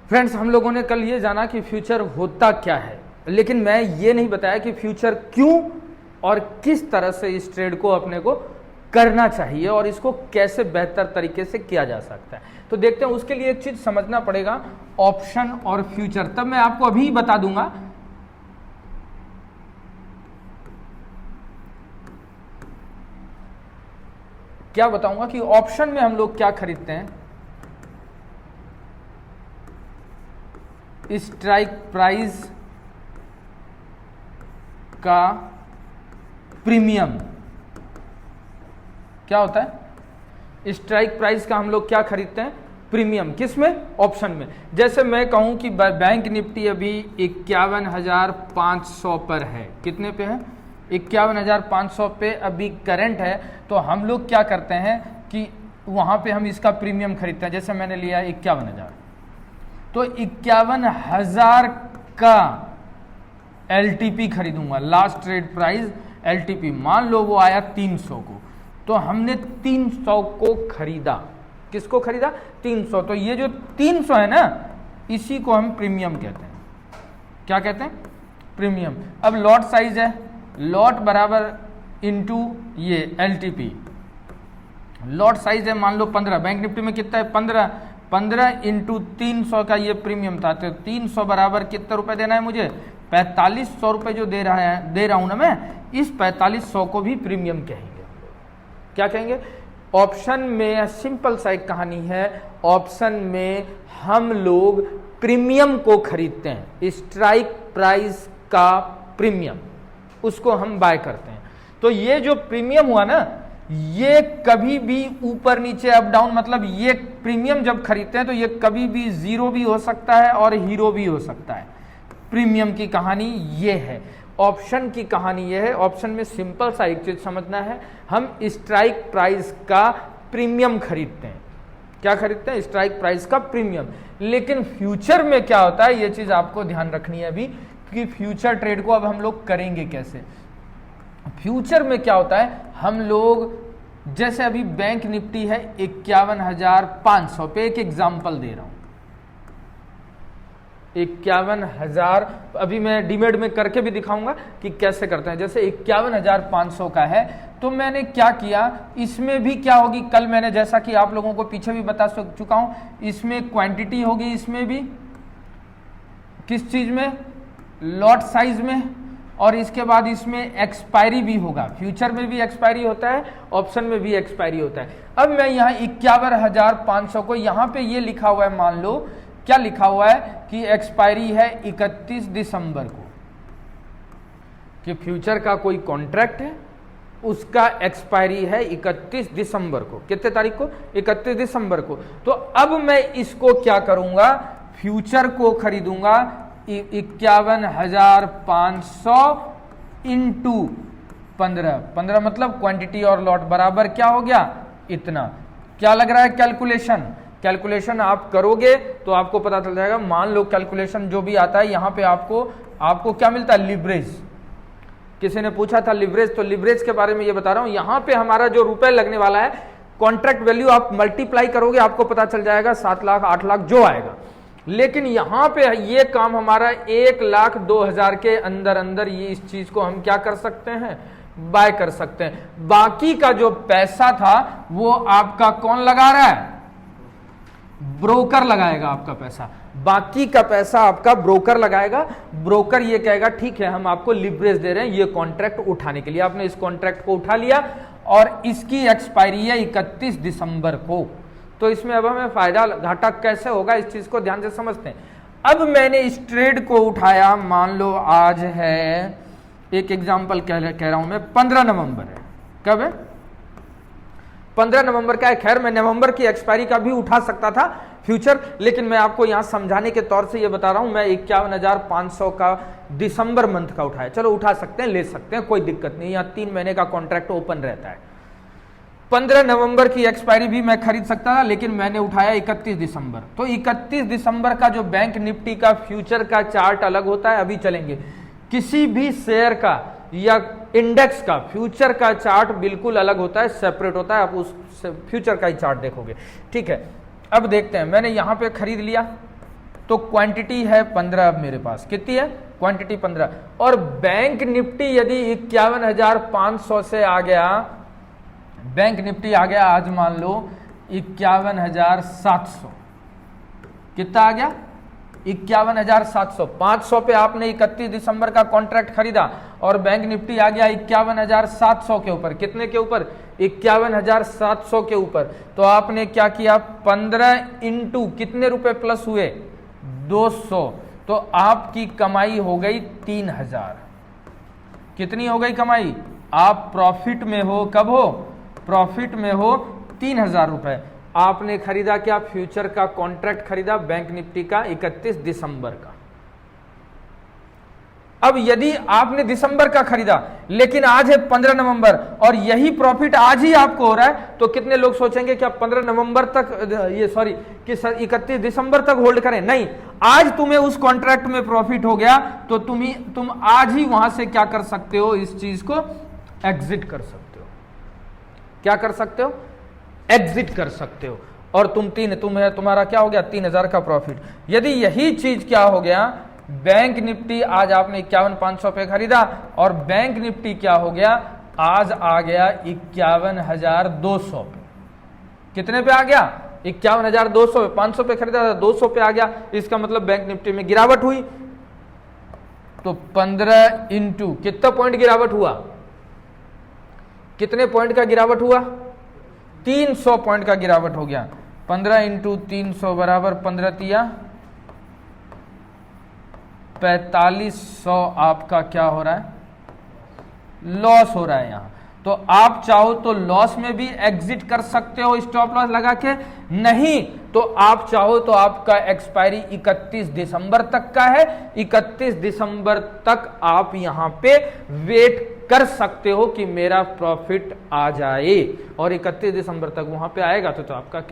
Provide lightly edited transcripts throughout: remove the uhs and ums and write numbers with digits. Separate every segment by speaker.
Speaker 1: Friends, हम लोगों ने कल ये जाना कि फ्यूचर होता क्या है, लेकिन मैं ये नहीं बताया कि फ्यूचर क्यों और किस तरह से इस ट्रेड को अपने को करना चाहिए और इसको कैसे बेहतर तरीके से किया जा सकता है। तो देखते हैं, उसके लिए एक चीज समझना पड़ेगा, ऑप्शन और फ्यूचर। तब मैं आपको अभी बता दूंगा क्या बताऊंगा कि ऑप्शन में हम लोग क्या खरीदते हैं, स्ट्राइक प्राइस का प्रीमियम क्या होता है। स्ट्राइक प्राइस का हम लोग क्या खरीदते हैं, प्रीमियम। किसमें, ऑप्शन में। जैसे मैं कहूं कि बैंक निफ्टी अभी 51,500 पर है। कितने पे है, 51,500 पे अभी करंट है। तो हम लोग क्या करते हैं कि वहां पे हम इसका प्रीमियम खरीदते हैं। जैसे मैंने लिया 51,000, तो 51,000 का LTP खरीदूंगा, लास्ट ट्रेड प्राइस LTP। मान लो वो आया 300 को, तो हमने 300 को खरीदा। किसको खरीदा, 300। तो ये जो 300 है ना, इसी को हम प्रीमियम कहते हैं। क्या कहते हैं, प्रीमियम। अब लॉट साइज है, लॉट बराबर इनटू ये LTP। लॉट साइज है मान लो 15, बैंक निफ्टी में कितना है 15, 15 इंटू 300 का ये प्रीमियम था। तो 300 बराबर कितने रुपए देना है मुझे, 4500 रुपए जो दे रहा हूं ना मैं, इस 4500 को भी प्रीमियम कहेंगे। क्या कहेंगे, ऑप्शन में सिंपल सा एक कहानी है, ऑप्शन में हम लोग प्रीमियम को खरीदते हैं, स्ट्राइक प्राइस का प्रीमियम, उसको हम बाय करते हैं। तो ये जो प्रीमियम हुआ ना, ये कभी भी ऊपर नीचे अप डाउन, मतलब ये प्रीमियम जब खरीदते हैं तो ये कभी भी जीरो भी हो सकता है और हीरो भी हो सकता है। प्रीमियम की कहानी ये है। ऑप्शन की कहानी ये है, ऑप्शन में सिंपल सा एक चीज समझना है, हम स्ट्राइक प्राइस का प्रीमियम खरीदते हैं। क्या खरीदते हैं, स्ट्राइक प्राइस का प्रीमियम। लेकिन फ्यूचर में क्या होता है, ये चीज आपको ध्यान रखनी है अभी, कि फ्यूचर ट्रेड को अब हम लोग करेंगे कैसे। फ्यूचर में क्या होता है, हम लोग जैसे अभी बैंक निफ्टी है 51,500 पे, एक एग्जांपल दे रहा हूं, 51,000। अभी मैं डीमेट में करके भी दिखाऊंगा कि कैसे करते हैं। जैसे 51,500 का है, तो मैंने क्या किया, इसमें भी क्या होगी, कल मैंने जैसा कि आप लोगों को पीछे भी बता चुका हूं, इसमें क्वांटिटी होगी, इसमें भी किस चीज में, लॉट साइज में, और इसके बाद इसमें एक्सपायरी भी होगा। फ्यूचर में भी एक्सपायरी होता है, ऑप्शन में भी एक्सपायरी होता है। अब मैं यहाँ 51,500 को, यहाँ पे ये लिखा हुआ है, मान लो क्या लिखा हुआ है कि एक्सपायरी है 31 दिसंबर को, कि फ्यूचर का कोई कॉन्ट्रैक्ट है, उसका एक्सपायरी है 31 दिसंबर को। कितने तारीख को, 31 दिसंबर को। तो अब मैं इसको क्या करूंगा, फ्यूचर को खरीदूंगा 51,500 इंटू 15, 15 मतलब क्वांटिटी और लॉट बराबर क्या हो गया, इतना। क्या लग रहा है, कैलकुलेशन आप करोगे तो आपको पता चल जाएगा। मान लो कैलकुलेशन जो भी आता है, यहां पे आपको क्या मिलता है, लिवरेज। किसी ने पूछा था लिवरेज, तो लिवरेज के बारे में ये बता रहा हूं। यहां पे हमारा जो रुपए लगने वाला है, कॉन्ट्रैक्ट वैल्यू आप मल्टीप्लाई करोगे, आपको पता चल जाएगा 7 लाख 8 लाख जो आएगा। लेकिन यहां पे ये काम हमारा 1,02,000 के अंदर ये इस चीज को हम क्या कर सकते हैं, बाय कर सकते हैं। बाकी का जो पैसा था वो आपका कौन लगा रहा है, ब्रोकर लगाएगा आपका पैसा। बाकी का पैसा आपका ब्रोकर लगाएगा। ब्रोकर ये कहेगा ठीक है, हम आपको लिवरेज दे रहे हैं ये कॉन्ट्रैक्ट उठाने के लिए। आपने इस कॉन्ट्रैक्ट को उठा लिया और इसकी एक्सपायरी है 31 दिसंबर को। तो इसमें अब हमें फायदा घाटा कैसे होगा, इस चीज को ध्यान से समझते हैं। अब मैंने इस ट्रेड को उठाया, मान लो आज है, एक एग्जांपल कह रहा हूं मैं, 15 नवंबर है। कब है, 15 नवंबर का है। खैर मैं नवंबर की एक्सपायरी का भी उठा सकता था फ्यूचर, लेकिन मैं आपको यहां समझाने के तौर से ये बता रहा हूं, मैं 51,500 का दिसंबर मंथ का उठाया। चलो उठा सकते हैं, ले सकते हैं, कोई दिक्कत नहीं। यहां 3 महीने का कॉन्ट्रैक्ट ओपन रहता है। 15 नवंबर की एक्सपायरी भी मैं खरीद सकता था, लेकिन मैंने उठाया 31 दिसंबर। तो 31 दिसंबर का जो बैंक निफ्टी का फ्यूचर का चार्ट अलग होता है, अभी चलेंगे। किसी भी शेयर का या इंडेक्स का फ्यूचर का चार्ट बिल्कुल अलग होता है, सेपरेट होता है। आप उस फ्यूचर का ही चार्ट देखोगे, ठीक है। अब देखते हैं, मैंने यहां पे खरीद लिया तो क्वांटिटी है 15 अब मेरे पास, कितनी है क्वांटिटी 15, और बैंक निफ्टी यदि 51,500 से आ गया, बैंक निफ्टी आ गया आज मान लो 51,700, कितना आ गया 51,700, 500 पे आपने 31 दिसंबर का कॉन्ट्रैक्ट खरीदा और बैंक निफ्टी आ गया 51,700 के ऊपर, कितने के ऊपर 51,700 के ऊपर, तो आपने क्या किया 15 इंटू कितने रुपए प्लस हुए 200, तो आपकी कमाई हो गई 3,000। कितनी हो गई कमाई, आप प्रॉफिट में हो, कब हो प्रॉफिट में हो 3,000 रुपए। आपने खरीदा क्या, फ्यूचर का कॉन्ट्रैक्ट खरीदा बैंक निफ्टी का 31 दिसंबर का। अब यदि आपने दिसंबर का खरीदा लेकिन आज है 15 नवंबर और यही प्रॉफिट आज ही आपको हो रहा है, तो कितने लोग सोचेंगे कि आप 15 नवंबर तक ये सॉरी कि 31 दिसंबर तक होल्ड करें, नहीं, आज तुम्हें उस कॉन्ट्रैक्ट में प्रॉफिट हो गया तो तुम आज ही वहां से क्या कर सकते हो, इस चीज को एग्जिट कर सकते हो। क्या कर सकते हो, एग्जिट कर सकते हो, और तुम्हारा क्या हो गया 3,000 का प्रॉफिट। यदि यही चीज क्या हो गया, बैंक निफ्टी आज आपने 51,500 पे खरीदा और बैंक निफ्टी क्या हो गया आज आ गया 51,200 पे, कितने पे आ गया 51,200 पे, 500 पे खरीदा था 200 पे आ गया, इसका मतलब बैंक निफ्टी में गिरावट हुई, तो 15 इंटू कितना पॉइंट गिरावट हुआ, कितने पॉइंट का गिरावट हुआ 300 पॉइंट का गिरावट हो गया। 15 इंटू 300 बराबर 15 तिया 4500 आपका क्या हो रहा है, लॉस हो रहा है यहां। तो आप चाहो तो लॉस में भी एग्जिट कर सकते हो स्टॉप लॉस लगा के, नहीं तो आप चाहो तो आपका एक्सपायरी 31 दिसंबर तक का है, 31 दिसंबर तक आप यहां पे वेट कर सकते हो कि मेरा प्रॉफिट आ जाए, और 31 दिसंबर तक वहां पे आएगा तो आपका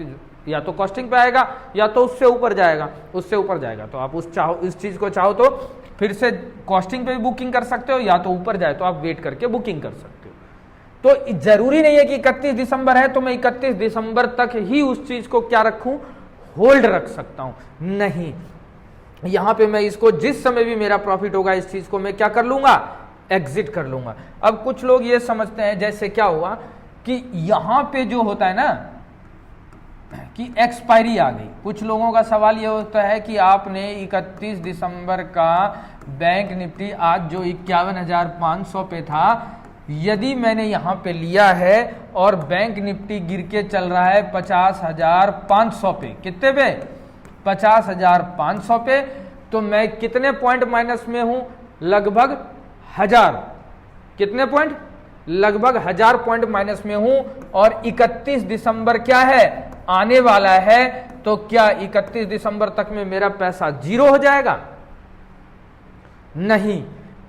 Speaker 1: या तो कॉस्टिंग पे आएगा या तो उससे ऊपर जाएगा, उससे ऊपर जाएगा तो आप इस चीज को चाहो तो फिर से कॉस्टिंग पे भी बुकिंग कर सकते हो, या तो ऊपर जाए तो आप वेट करके बुकिंग कर सकते हो। तो जरूरी नहीं है कि 31 दिसंबर है तो मैं 31 दिसंबर तक ही उस चीज को क्या रखूं, होल्ड रख सकता हूं, नहीं, यहां पे मैं इसको जिस समय भी मेरा प्रॉफिट होगा इस चीज को मैं क्या कर लूंगा, एग्जिट कर लूंगा। अब कुछ लोग ये समझते हैं जैसे क्या हुआ कि यहां पे जो होता है ना कि एक्सपायरी आ गई, कुछ लोगों का सवाल ये होता है कि आपने 31 दिसंबर का बैंक निफ्टी आज जो 51,500 पे था, यदि मैंने यहां पे लिया है और बैंक निफ्टी गिर के चल रहा है 50,500 पे, कितने पे 50,500 पे, तो मैं कितने पॉइंट माइनस में हूं, लगभग 1000, कितने पॉइंट, लगभग 1000 पॉइंट माइनस में हूं, और 31 दिसंबर क्या है आने वाला है, तो क्या 31 दिसंबर तक में मेरा पैसा जीरो हो जाएगा, नहीं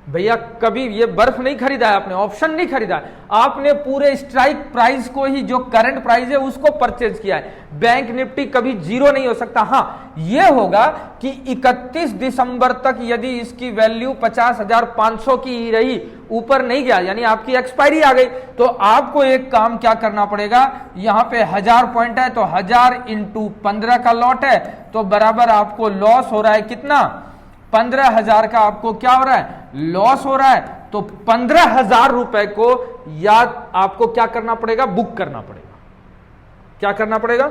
Speaker 1: भैया, कभी ये बर्फ नहीं खरीदा है आपने, ऑप्शन नहीं खरीदा है, आपने पूरे स्ट्राइक प्राइस को ही जो करंट प्राइस है उसको परचेज किया है। बैंक निफ्टी कभी जीरो नहीं हो सकता। हाँ ये होगा कि 31 दिसंबर तक यदि इसकी वैल्यू 50,500 की ही रही, ऊपर नहीं गया, यानी आपकी एक्सपायरी आ गई, तो आपको एक काम क्या करना पड़ेगा, यहां पे 1000 पॉइंट है तो 1000 इंटू 15 का लॉट है, तो बराबर आपको लॉस हो रहा है कितना, 15,000 का आपको क्या हो रहा है, लॉस हो रहा है। तो 15,000 रुपए को याद आपको क्या करना पड़ेगा, बुक करना पड़ेगा। क्या करना पड़ेगा,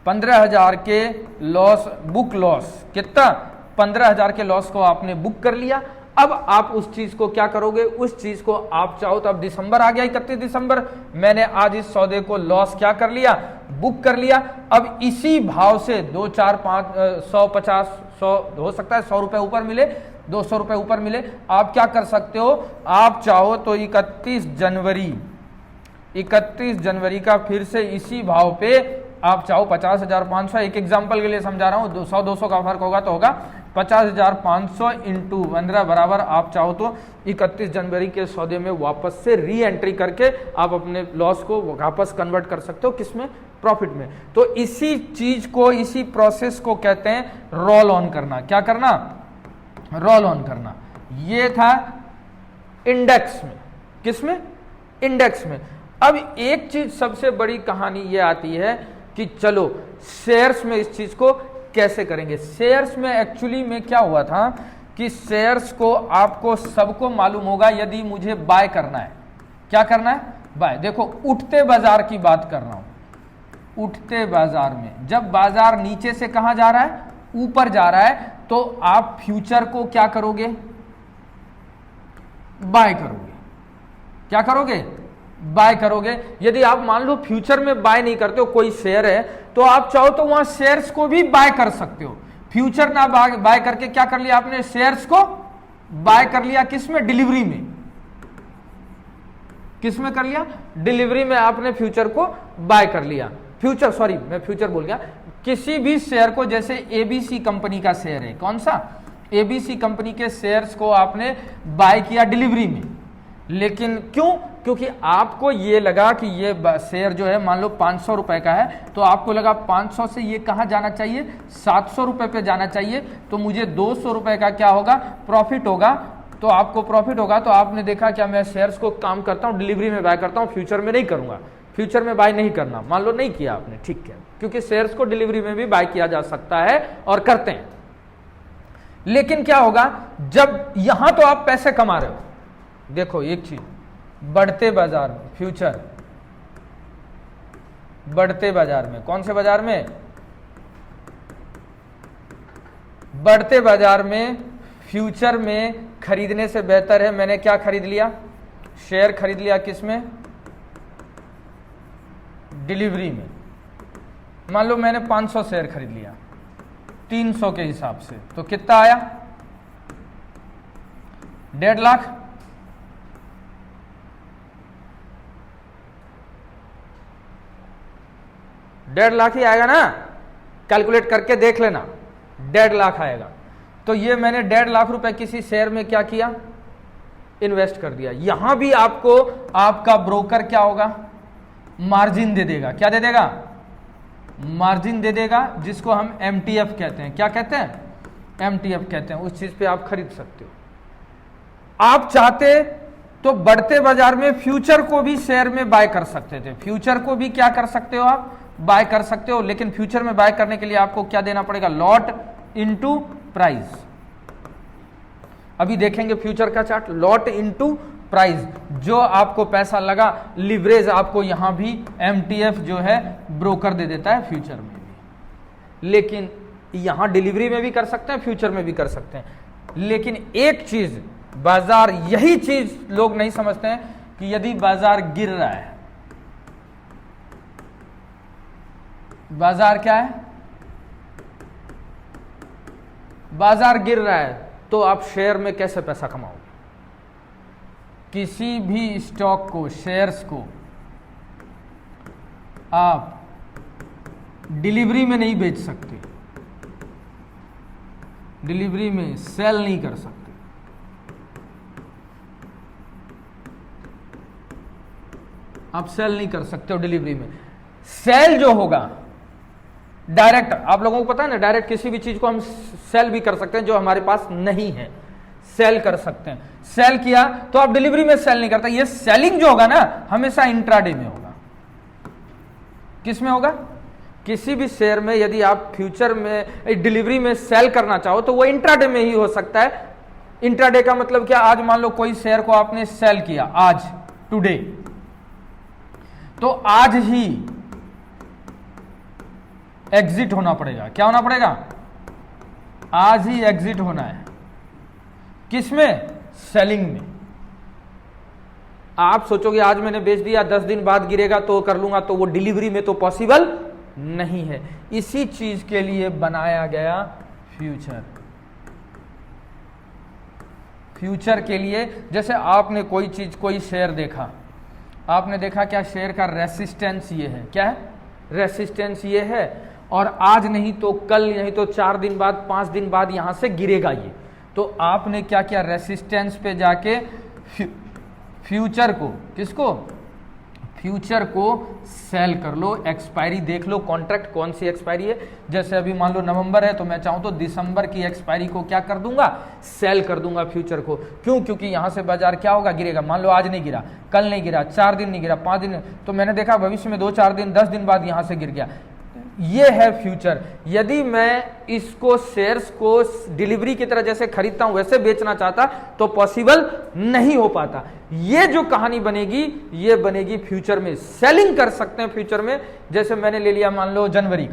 Speaker 1: 15,000 के लॉस, बुक लॉस कितना, 15,000 के लॉस को आपने बुक कर लिया। अब आप उस चीज को क्या करोगे, उस चीज को आप चाहो तो अब दिसंबर आ गया 31 दिसंबर, मैंने आज इस सौदे को लॉस क्या कर लिया, बुक कर लिया। अब इसी भाव से 2, 4, 5, 100, 50, 100 हो सकता है 100 रुपए ऊपर मिले, 200 रुपए ऊपर मिले, आप क्या कर सकते हो, आप चाहो तो 31 जनवरी का फिर से इसी भाव पे आप चाहो 50,500, एक एग्जांपल के लिए समझा रहा हूं, 100-200 का फर्क होगा तो होगा 50,500 इंटू 15 बराबर आप चाहो तो 31 जनवरी के सौदे में वापस से री एंट्री करके आप अपने लॉस को वापस कन्वर्ट कर सकते हो, किसमें, प्रॉफिट में। तो इसी चीज को, इसी प्रोसेस को कहते हैं रोल ऑन करना। क्या करना, रोल ऑन करना। ये था इंडेक्स में, किसमें, इंडेक्स में। अब एक चीज सबसे बड़ी कहानी ये आती है कि चलो शेयर्स में इस चीज को कैसे करेंगे। शेयर्स में एक्चुअली में क्या हुआ था कि शेयर्स को आपको सबको मालूम होगा, यदि मुझे बाय करना है, क्या करना है, बाय। देखो उठते बाजार की बात कर रहा हूं, उठते बाजार में जब बाजार नीचे से कहां जा रहा है, ऊपर जा रहा है, तो आप फ्यूचर को क्या करोगे, बाय करोगे। क्या करोगे, बाय करोगे। यदि आप मान लो फ्यूचर में बाय नहीं करते हो, कोई शेयर है, तो आप चाहो तो वहां शेयर्स को भी बाय कर सकते हो। फ्यूचर ना बाय करके क्या कर लिया आपने, शेयर्स को बाय कर लिया, किसमें, डिलीवरी में। किसमें कर लिया, डिलीवरी में आपने फ्यूचर को बाय कर लिया। फ्यूचर, सॉरी मैं फ्यूचर बोल गया। किसी भी शेयर को, जैसे एबीसी कंपनी का शेयर है, कौन सा, एबीसी कंपनी के शेयर्स को आपने बाय किया डिलीवरी में। लेकिन क्यों, क्योंकि आपको ये लगा कि ये शेयर जो है मान लो 500 रुपए का है, तो आपको लगा 500 से ये कहां जाना चाहिए, 700 रुपए पे जाना चाहिए, तो मुझे 200 रुपए का क्या होगा, प्रॉफिट होगा। तो आपको प्रॉफिट होगा, तो आपने देखा क्या मैं शेयर्स को काम करता हूं, डिलीवरी में बाय करता हूं, फ्यूचर में नहीं करूंगा, फ्यूचर में बाय नहीं करना। मान लो नहीं किया आपने, ठीक है, क्योंकि शेयर्स को डिलीवरी में भी बाय किया जा सकता है और करते हैं। लेकिन क्या होगा, जब यहां तो आप पैसे कमा रहे हो, देखो एक चीज, बढ़ते बाजार में फ्यूचर, बढ़ते बाजार में, कौन से बाजार में, बढ़ते बाजार में फ्यूचर में खरीदने से बेहतर है मैंने क्या खरीद लिया, शेयर खरीद लिया, किसमें, डिलीवरी में। मान लो मैंने 500 शेयर खरीद लिया 300 के हिसाब से, तो कितना आया, 1.5 लाख। डेढ़ लाख ही आएगा ना, कैलकुलेट करके देख लेना, 1.5 लाख आएगा। तो ये मैंने 1.5 लाख रुपए किसी शेयर में क्या किया, इन्वेस्ट कर दिया। यहां भी आपको आपका ब्रोकर क्या होगा, मार्जिन दे देगा। क्या दे देगा, मार्जिन दे देगा, जिसको हम एमटीएफ कहते हैं। क्या कहते हैं, एमटीएफ कहते हैं। उस चीज पे आप खरीद सकते हो। आप चाहते तो बढ़ते बाजार में फ्यूचर को भी शेयर में बाय कर सकते थे, फ्यूचर को भी क्या कर सकते हो, आप बाय कर सकते हो। लेकिन फ्यूचर में बाय करने के लिए आपको क्या देना पड़ेगा, लॉट इनटू प्राइस। अभी देखेंगे फ्यूचर का चार्ट, लॉट इनटू प्राइस, जो आपको पैसा लगा, लिवरेज आपको यहां भी एमटीएफ जो है ब्रोकर दे देता है, फ्यूचर में भी। लेकिन यहां डिलीवरी में भी कर सकते हैं, फ्यूचर में भी कर सकते हैं। लेकिन एक चीज बाजार, यही चीज लोग नहीं समझते हैं कि यदि बाजार गिर रहा है, बाजार क्या है, बाजार गिर रहा है, तो आप शेयर में कैसे पैसा कमाओगे। किसी भी स्टॉक को, शेयर्स को आप डिलीवरी में नहीं बेच सकते, डिलीवरी में सेल नहीं कर सकते। आप सेल नहीं कर सकते हो डिलीवरी में। सेल जो होगा डायरेक्ट, आप लोगों को पता है ना, डायरेक्ट किसी भी चीज को हम सेल भी कर सकते हैं जो हमारे पास नहीं है, सेल कर सकते हैं। सेल किया तो आप डिलीवरी में सेल नहीं करते। ये सेलिंग जो होगा ना, हमेशा इंट्राडे में होगा। किस में होगा, किसी भी शेयर में यदि आप फ्यूचर में डिलीवरी में सेल करना चाहो तो वो इंट्राडे में ही हो सकता है। इंट्राडे का मतलब क्या, आज मान लो कोई शेयर को आपने सेल किया, आज टुडे, तो आज ही एग्जिट होना पड़ेगा। क्या होना पड़ेगा, आज ही एग्जिट होना है। किसमें, सेलिंग में। आप सोचोगे आज मैंने बेच दिया, 10 दिन बाद गिरेगा तो कर लूंगा, तो वो डिलीवरी में तो पॉसिबल नहीं है। इसी चीज के लिए बनाया गया फ्यूचर। फ्यूचर के लिए, जैसे आपने कोई चीज, कोई शेयर देखा, आपने देखा क्या शेयर का रेसिस्टेंस ये है, क्या है, रेसिस्टेंस ये है, और आज नहीं तो कल, नहीं तो 4 दिन बाद, 5 दिन बाद यहां से गिरेगा ये। तो आपने क्या किया, रेसिस्टेंस पे जाके फ्यूचर को, किसको, फ्यूचर को सेल कर लो, एक्सपायरी देख लो, कॉन्ट्रैक्ट कौन सी एक्सपायरी है। जैसे अभी मान लो नवंबर है, तो मैं चाहूं तो दिसंबर की एक्सपायरी को क्या कर दूंगा, सेल कर दूंगा फ्यूचर को। क्यों, क्योंकि यहां से बाजार क्या होगा, गिरेगा। मान लो आज नहीं गिरा, कल नहीं गिरा, 4 दिन नहीं गिरा, 5 दिन, तो मैंने देखा भविष्य में 2-4 दिन, 10 दिन बाद यहां से गिर गया। ये है फ्यूचर। यदि मैं इसको शेयर्स को डिलीवरी की तरह जैसे खरीदता हूं वैसे बेचना चाहता तो पॉसिबल नहीं हो पाता। ये जो कहानी बनेगी ये बनेगी फ्यूचर में, सेलिंग कर सकते हैं फ्यूचर में। जैसे मैंने ले लिया मान लो जनवरी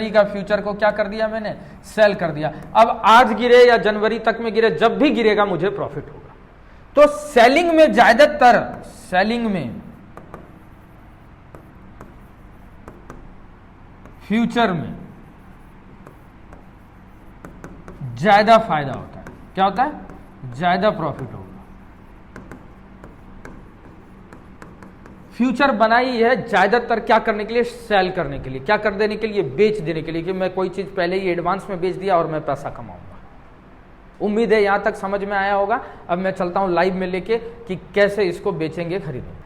Speaker 1: का फ्यूचर को क्या कर दिया मैंने, सेल कर दिया। अब आज गिरे या जनवरी तक में गिरे, जब भी गिरेगा मुझे प्रॉफिट होगा। तो सेलिंग में ज्यादातर, सेलिंग में फ्यूचर में ज्यादा फायदा होता है। क्या होता है, ज्यादा प्रॉफिट होगा। फ्यूचर बनाई है ज्यादातर क्या करने के लिए, सेल करने के लिए। क्या कर देने के लिए, बेच देने के लिए, कि मैं कोई चीज पहले ही एडवांस में बेच दिया और मैं पैसा कमाऊंगा। उम्मीद है यहां तक समझ में आया होगा। अब मैं चलता हूं लाइव में लेके कि कैसे इसको बेचेंगे खरीदेंगे।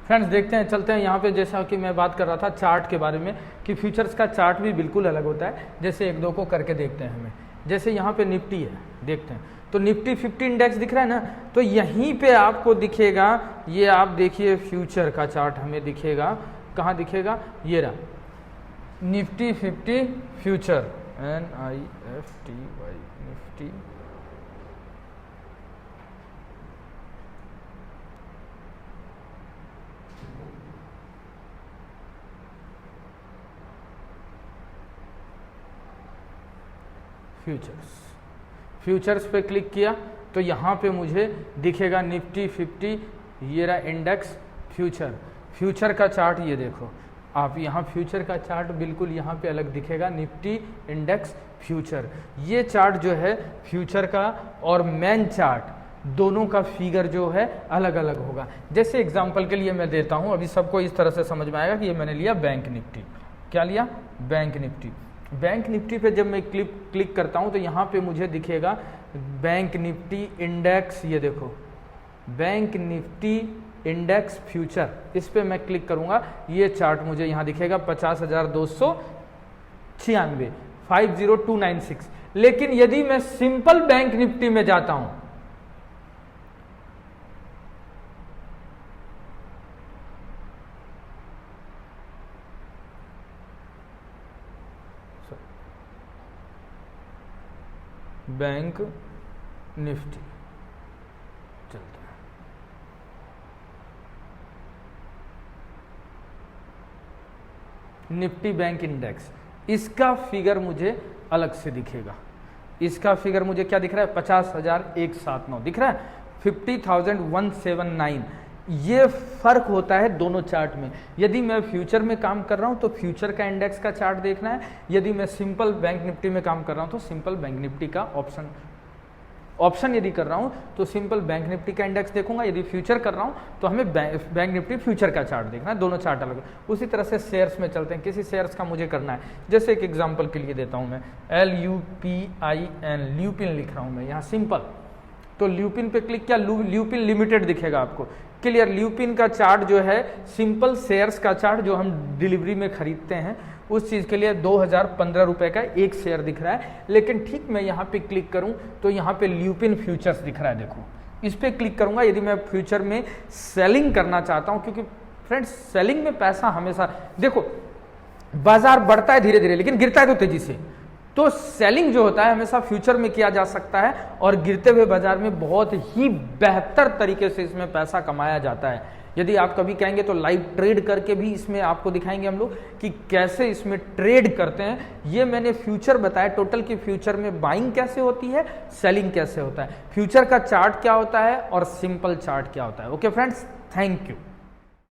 Speaker 1: फ्रेंड्स देखते हैं, चलते हैं यहाँ पे। जैसा कि मैं बात कर रहा था चार्ट के बारे में कि फ्यूचर्स का चार्ट भी बिल्कुल अलग होता है। जैसे एक दो को करके देखते हैं हमें। जैसे यहाँ पे निफ्टी है, देखते हैं तो निफ्टी 50 इंडेक्स दिख रहा है ना, तो यहीं पे आपको दिखेगा, ये आप देखिए फ्यूचर का चार्ट हमें दिखेगा। कहाँ दिखेगा, ये रहा Nifty 50 future, NIFTY Nifty futures पे क्लिक किया तो यहाँ पे मुझे दिखेगा निफ्टी 50, ये रहा इंडेक्स फ्यूचर का चार्ट। ये देखो आप, यहाँ फ्यूचर का चार्ट बिल्कुल यहाँ पे अलग दिखेगा, निफ्टी इंडेक्स फ्यूचर। ये चार्ट जो है फ्यूचर का और मेन चार्ट दोनों का फिगर जो है अलग अलग होगा। जैसे एग्जांपल के लिए मैं देता हूँ, अभी सबको इस तरह से समझ में आएगा कि ये मैंने लिया बैंक निफ्टी। क्या लिया, बैंक निफ्टी। बैंक निफ्टी पे जब मैं क्लिक करता हूं तो यहाँ पे मुझे दिखेगा बैंक निफ्टी इंडेक्स। ये देखो बैंक निफ्टी इंडेक्स फ्यूचर, इस पे मैं क्लिक करूंगा, ये चार्ट मुझे यहाँ दिखेगा 50,296, 50296। लेकिन यदि मैं सिंपल बैंक निफ्टी में जाता हूं, बैंक निफ्टी चलते हैं, निफ्टी बैंक इंडेक्स, इसका फिगर मुझे अलग से दिखेगा। इसका फिगर मुझे क्या दिख रहा है, 50,179 दिख रहा है, 50,179। ये फर्क होता है दोनों चार्ट में। यदि मैं फ्यूचर में काम कर रहा हूं तो फ्यूचर का इंडेक्स का चार्ट देखना है। यदि मैं सिंपल बैंक निफ्टी में काम कर रहा हूं तो सिंपल बैंक निफ्टी का ऑप्शन यदि कर रहा हूं तो सिंपल बैंक निफ्टी का इंडेक्स देखूंगा। यदि फ्यूचर कर रहा हूं तो हमें बैंक निफ्टी फ्यूचर का चार्ट देखना है, दोनों चार्ट अलग। उसी तरह से शेयर्स में चलते हैं, किसी शेयर्स का मुझे करना है। जैसे एक एग्जांपल के लिए देता हूं मैं, LUPIN, ल्यूपिन लिख रहा हूं मैं यहाँ सिंपल। तो ल्यूपिन पे क्लिक किया, ल्यूपिन लिमिटेड दिखेगा आपको, क्लियर। ल्यूपिन का चार्ट जो है सिंपल शेयर्स का चार्ट जो हम डिलीवरी में खरीदते हैं उस चीज के लिए 2015 रुपए का एक शेयर दिख रहा है। लेकिन ठीक मैं यहाँ पे क्लिक करूं तो यहाँ पे ल्यूपिन फ्यूचर्स दिख रहा है। देखो इस पे क्लिक करूंगा यदि मैं फ्यूचर में सेलिंग करना चाहता हूं, क्योंकि फ्रेंड्स सेलिंग में पैसा हमेशा, देखो बाजार बढ़ता है धीरे धीरे लेकिन गिरता है तो तेजी से। तो सेलिंग जो होता है हमेशा फ्यूचर में किया जा सकता है और गिरते हुए बाजार में बहुत ही बेहतर तरीके से इसमें पैसा कमाया जाता है। यदि आप कभी कहेंगे तो लाइव ट्रेड करके भी इसमें आपको दिखाएंगे हम लोग कि कैसे इसमें ट्रेड करते हैं। ये मैंने फ्यूचर बताया टोटल कि फ्यूचर में बाइंग कैसे होती है, सेलिंग कैसे होता है, फ्यूचर का चार्ट क्या होता है और सिंपल चार्ट क्या होता है। Okay friends, thank you.